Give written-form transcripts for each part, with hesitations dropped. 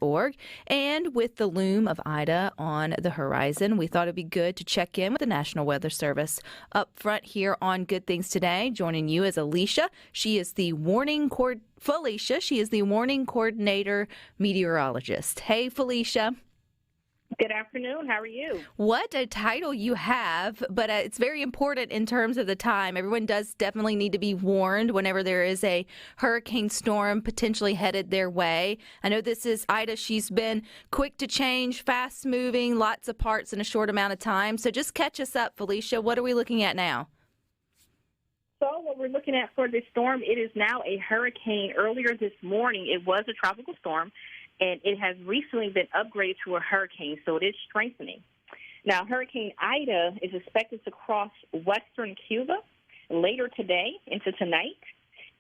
org. And with the loom of Ida on the horizon, we thought it'd be good to check in with the National Weather Service up front here on Good Things Today. Joining you is Alicia. She is the Felicia. She is the warning coordinator meteorologist. Hey, Felicia. Good afternoon. How are you? What a title you have, but it's very important in terms of the time. Everyone does definitely need to be warned whenever there is a hurricane storm potentially headed their way. I know this is Ida. She's been quick to change, fast moving, lots of parts in a short amount of time. So just catch us up, Felicia. What are we looking at now? So what we're looking at for this storm, it is now a hurricane. Earlier this morning, it was a tropical storm, and it has recently been upgraded to a hurricane, so it is strengthening. Now, Hurricane Ida is expected to cross western Cuba later today into tonight,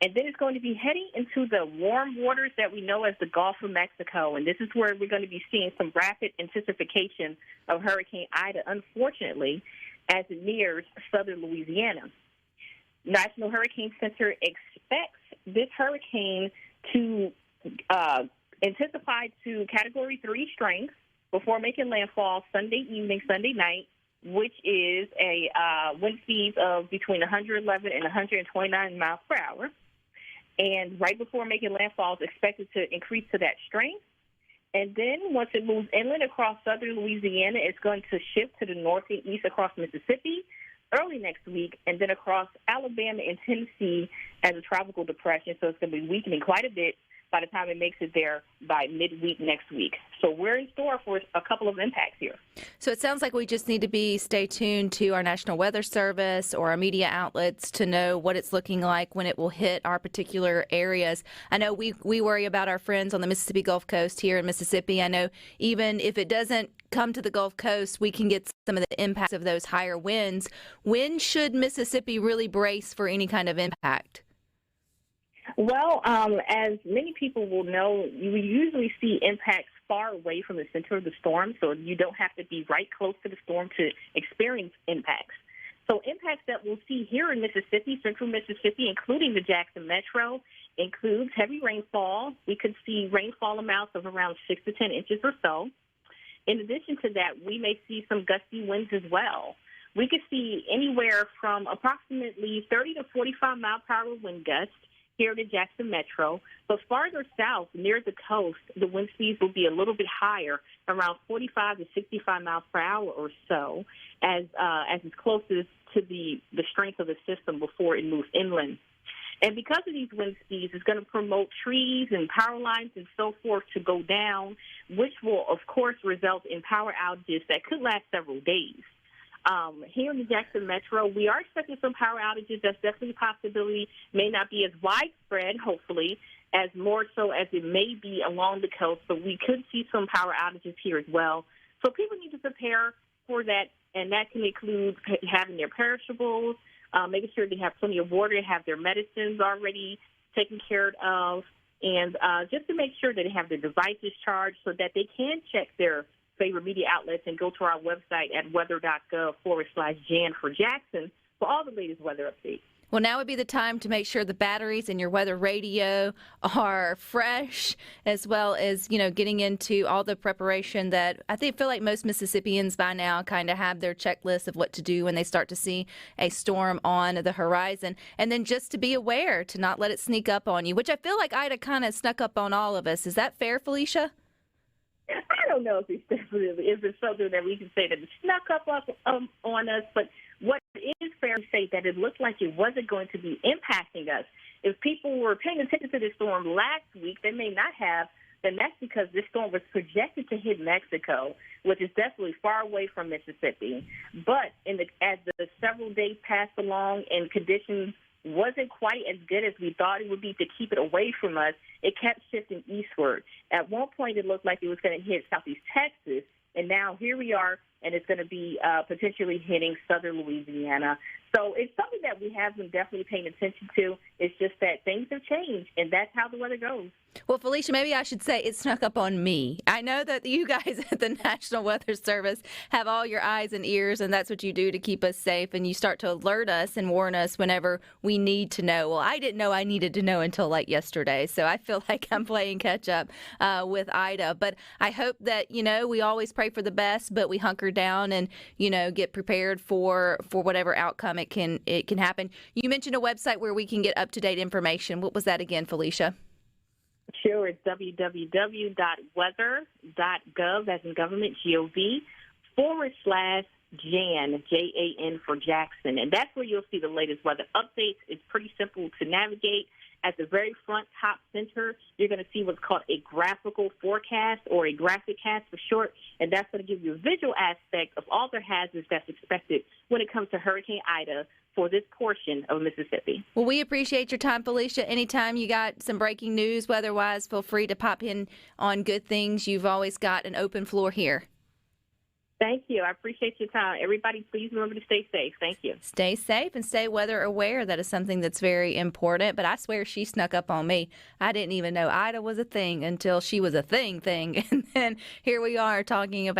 and then it's going to be heading into the warm waters that we know as the Gulf of Mexico, and this is where we're going to be seeing some rapid intensification of Hurricane Ida, unfortunately, as it nears southern Louisiana. National Hurricane Center expects this hurricane to intensify to Category 3 strength before making landfall Sunday evening, Sunday night, which is a wind speeds of between 111 and 129 miles per hour. And right before making landfall, it's expected to increase to that strength. And then once it moves inland across southern Louisiana, it's going to shift to the north and east across Mississippi early next week, and then across Alabama and Tennessee as a tropical depression. So it's going to be weakening quite a bit by the time it makes it there by midweek next week. So we're in store for a couple of impacts here. So it sounds like we just need to stay tuned to our National Weather Service or our media outlets to know what it's looking like when it will hit our particular areas. I know we worry about our friends on the Mississippi Gulf Coast here in Mississippi. I know even if it doesn't come to the Gulf Coast, we can get some of the impacts of those higher winds. When should Mississippi really brace for any kind of impact? Well, as many people will know, you usually see impacts far away from the center of the storm, so you don't have to be right close to the storm to experience impacts. So impacts that we'll see here in Mississippi, central Mississippi, including the Jackson Metro, includes heavy rainfall. We could see rainfall amounts of around 6 to 10 inches or so. In addition to that, we may see some gusty winds as well. We could see anywhere from approximately 30 to 45 mile per hour wind gusts here in the Jackson Metro, but farther south near the coast, the wind speeds will be a little bit higher, around 45 to 65 miles per hour or so, as it's closest to the strength of the system before it moves inland. And because of these wind speeds, it's going to promote trees and power lines and so forth to go down, which will, of course, result in power outages that could last several days. Here in the Jackson Metro, we are expecting some power outages. That's definitely a possibility. May not be as widespread, hopefully, as more so as it may be along the coast, but we could see some power outages here as well. So people need to prepare for that, and that can include having their perishables, making sure they have plenty of water, have their medicines already taken care of, and just to make sure that they have their devices charged so that they can check their favorite media outlets and go to our website at weather.gov/Jan for Jackson for all the latest weather updates. Well, now would be the time to make sure the batteries in your weather radio are fresh, as well as, getting into all the preparation that I feel like most Mississippians by now kind of have their checklist of what to do when they start to see a storm on the horizon. And then just to be aware to not let it sneak up on you, which I feel like Ida kind of snuck up on all of us. Is that fair, Felicia? I don't know if it's something that we can say that it snuck up on us, but what is fair to say that it looked like it wasn't going to be impacting us. If people were paying attention to this storm last week, they may not have, then that's because this storm was projected to hit Mexico, which is definitely far away from Mississippi. But as the several days passed along and conditions wasn't quite as good as we thought it would be to keep it away from us, it kept shifting eastward. At one point, it looked like it was going to hit southeast Texas, and now here we are, and it's going to be potentially hitting southern Louisiana. So it's something that we have been definitely paying attention to. It's just that things have changed, and that's how the weather goes. Well, Felicia, maybe I should say it snuck up on me. I know that you guys at the National Weather Service have all your eyes and ears, and that's what you do to keep us safe, and you start to alert us and warn us whenever we need to know. Well, I didn't know I needed to know until like yesterday, so I feel like I'm playing catch up with Ida. But I hope that, we always pray for the best, but we hunker down and, get prepared for whatever outcome it can happen. You mentioned a website where we can get up-to-date information. What was that again, Felicia? Sure, it's www.weather.gov, as in government, G-O-V, /JAN, J-A-N for Jackson. And that's where you'll see the latest weather updates. It's pretty simple to navigate. At the very front top center, you're going to see what's called a graphical forecast, or a graphic cast for short, and that's going to give you a visual aspect of all the hazards that's expected when it comes to Hurricane Ida for this portion of Mississippi. Well, we appreciate your time, Felicia. Anytime you got some breaking news weather-wise, feel free to pop in on Good Things. You've always got an open floor here. Thank you. I appreciate your time. Everybody, please remember to stay safe. Thank you. Stay safe and stay weather aware. That is something that's very important. But I swear she snuck up on me. I didn't even know Ida was a thing until she was a thing. And then here we are talking about